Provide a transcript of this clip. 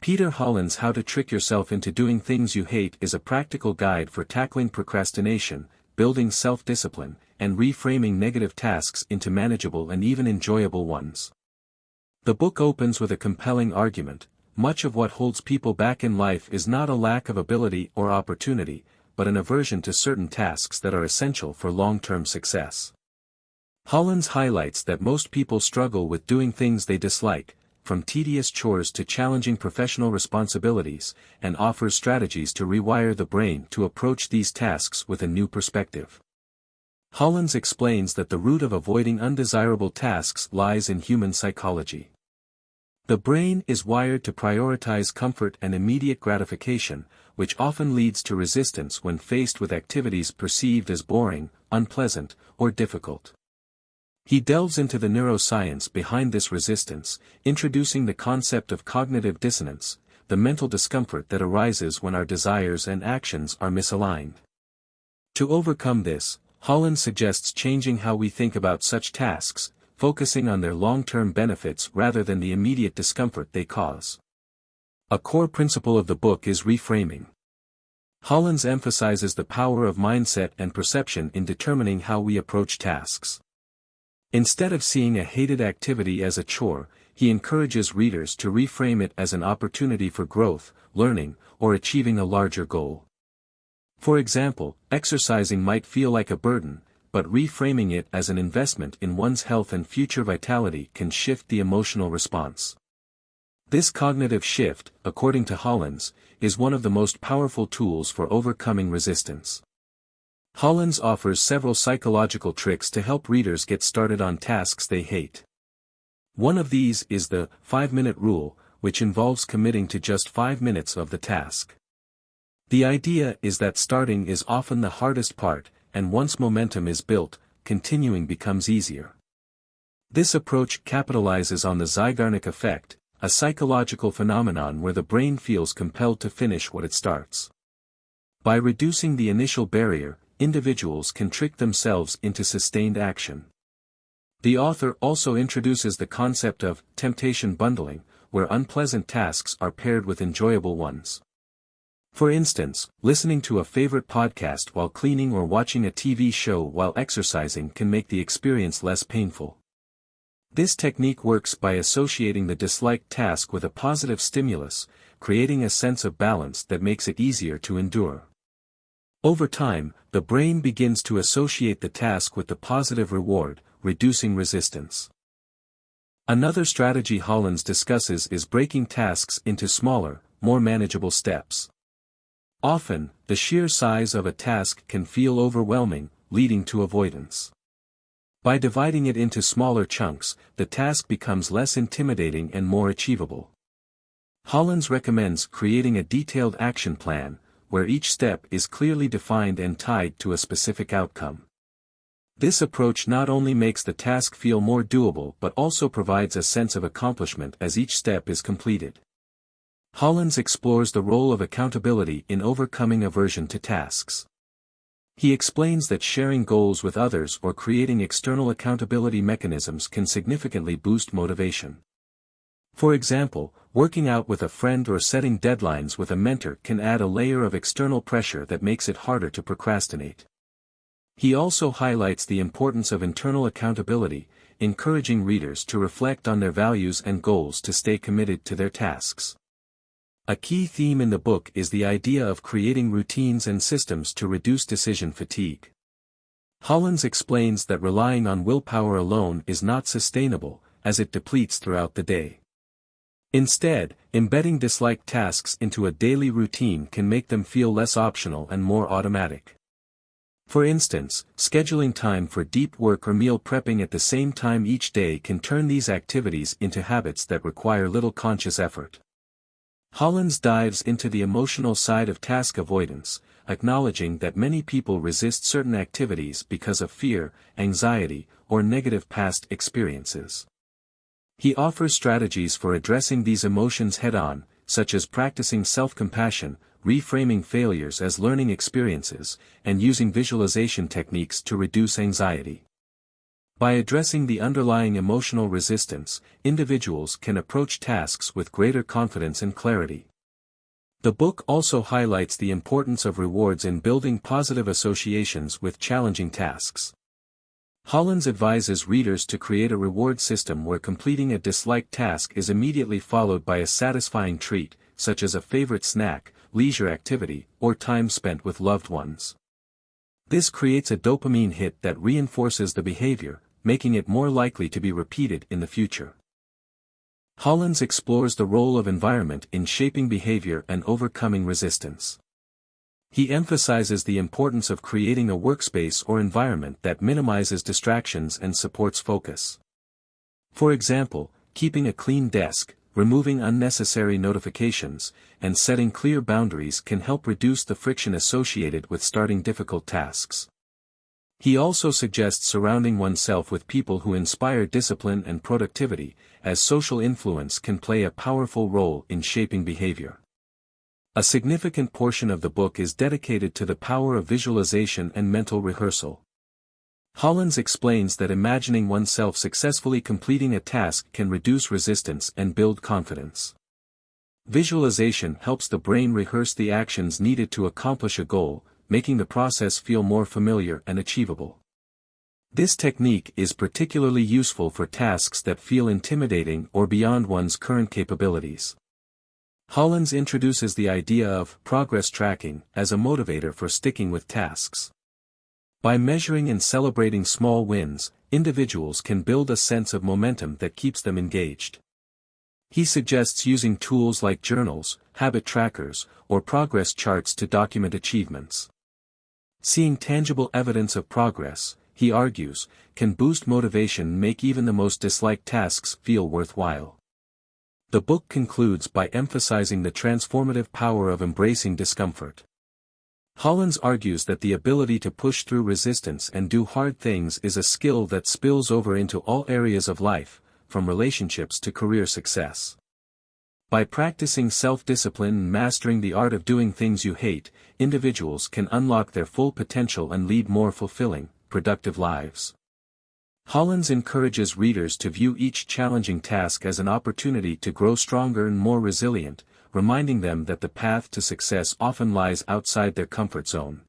Peter Hollins' How to Trick Yourself into Doing Things You Hate is a practical guide for tackling procrastination, building self-discipline, and reframing negative tasks into manageable and even enjoyable ones. The book opens with a compelling argument: much of what holds people back in life is not a lack of ability or opportunity, but an aversion to certain tasks that are essential for long-term success. Hollins highlights that most people struggle with doing things they dislike, from tedious chores to challenging professional responsibilities, and offers strategies to rewire the brain to approach these tasks with a new perspective. Hollins explains that the root of avoiding undesirable tasks lies in human psychology. The brain is wired to prioritize comfort and immediate gratification, which often leads to resistance when faced with activities perceived as boring, unpleasant, or difficult. He delves into the neuroscience behind this resistance, introducing the concept of cognitive dissonance, the mental discomfort that arises when our desires and actions are misaligned. To overcome this, Hollins suggests changing how we think about such tasks, focusing on their long-term benefits rather than the immediate discomfort they cause. A core principle of the book is reframing. Hollins emphasizes the power of mindset and perception in determining how we approach tasks. Instead of seeing a hated activity as a chore, he encourages readers to reframe it as an opportunity for growth, learning, or achieving a larger goal. For example, exercising might feel like a burden, but reframing it as an investment in one's health and future vitality can shift the emotional response. This cognitive shift, according to Hollins, is one of the most powerful tools for overcoming resistance. Hollins offers several psychological tricks to help readers get started on tasks they hate. One of these is the 5-minute rule, which involves committing to just 5 minutes of the task. The idea is that starting is often the hardest part, and once momentum is built, continuing becomes easier. This approach capitalizes on the Zeigarnik effect, a psychological phenomenon where the brain feels compelled to finish what it starts. By reducing the initial barrier, individuals can trick themselves into sustained action. The author also introduces the concept of temptation bundling, where unpleasant tasks are paired with enjoyable ones. For instance, listening to a favorite podcast while cleaning or watching a TV show while exercising can make the experience less painful. This technique works by associating the disliked task with a positive stimulus, creating a sense of balance that makes it easier to endure. Over time, the brain begins to associate the task with the positive reward, reducing resistance. Another strategy Hollins discusses is breaking tasks into smaller, more manageable steps. Often, the sheer size of a task can feel overwhelming, leading to avoidance. By dividing it into smaller chunks, the task becomes less intimidating and more achievable. Hollins recommends creating a detailed action plan, where each step is clearly defined and tied to a specific outcome. This approach not only makes the task feel more doable but also provides a sense of accomplishment as each step is completed. Hollins explores the role of accountability in overcoming aversion to tasks. He explains that sharing goals with others or creating external accountability mechanisms can significantly boost motivation. For example, working out with a friend or setting deadlines with a mentor can add a layer of external pressure that makes it harder to procrastinate. He also highlights the importance of internal accountability, encouraging readers to reflect on their values and goals to stay committed to their tasks. A key theme in the book is the idea of creating routines and systems to reduce decision fatigue. Hollins explains that relying on willpower alone is not sustainable, as it depletes throughout the day. Instead, embedding disliked tasks into a daily routine can make them feel less optional and more automatic. For instance, scheduling time for deep work or meal prepping at the same time each day can turn these activities into habits that require little conscious effort. Hollins dives into the emotional side of task avoidance, acknowledging that many people resist certain activities because of fear, anxiety, or negative past experiences. He offers strategies for addressing these emotions head-on, such as practicing self-compassion, reframing failures as learning experiences, and using visualization techniques to reduce anxiety. By addressing the underlying emotional resistance, individuals can approach tasks with greater confidence and clarity. The book also highlights the importance of rewards in building positive associations with challenging tasks. Hollins advises readers to create a reward system where completing a disliked task is immediately followed by a satisfying treat, such as a favorite snack, leisure activity, or time spent with loved ones. This creates a dopamine hit that reinforces the behavior, making it more likely to be repeated in the future. Hollins explores the role of environment in shaping behavior and overcoming resistance. He emphasizes the importance of creating a workspace or environment that minimizes distractions and supports focus. For example, keeping a clean desk, removing unnecessary notifications, and setting clear boundaries can help reduce the friction associated with starting difficult tasks. He also suggests surrounding oneself with people who inspire discipline and productivity, as social influence can play a powerful role in shaping behavior. A significant portion of the book is dedicated to the power of visualization and mental rehearsal. Hollins explains that imagining oneself successfully completing a task can reduce resistance and build confidence. Visualization helps the brain rehearse the actions needed to accomplish a goal, making the process feel more familiar and achievable. This technique is particularly useful for tasks that feel intimidating or beyond one's current capabilities. Hollins introduces the idea of progress tracking as a motivator for sticking with tasks. By measuring and celebrating small wins, individuals can build a sense of momentum that keeps them engaged. He suggests using tools like journals, habit trackers, or progress charts to document achievements. Seeing tangible evidence of progress, he argues, can boost motivation and make even the most disliked tasks feel worthwhile. The book concludes by emphasizing the transformative power of embracing discomfort. Hollins argues that the ability to push through resistance and do hard things is a skill that spills over into all areas of life, from relationships to career success. By practicing self-discipline and mastering the art of doing things you hate, individuals can unlock their full potential and lead more fulfilling, productive lives. Hollins encourages readers to view each challenging task as an opportunity to grow stronger and more resilient, reminding them that the path to success often lies outside their comfort zone.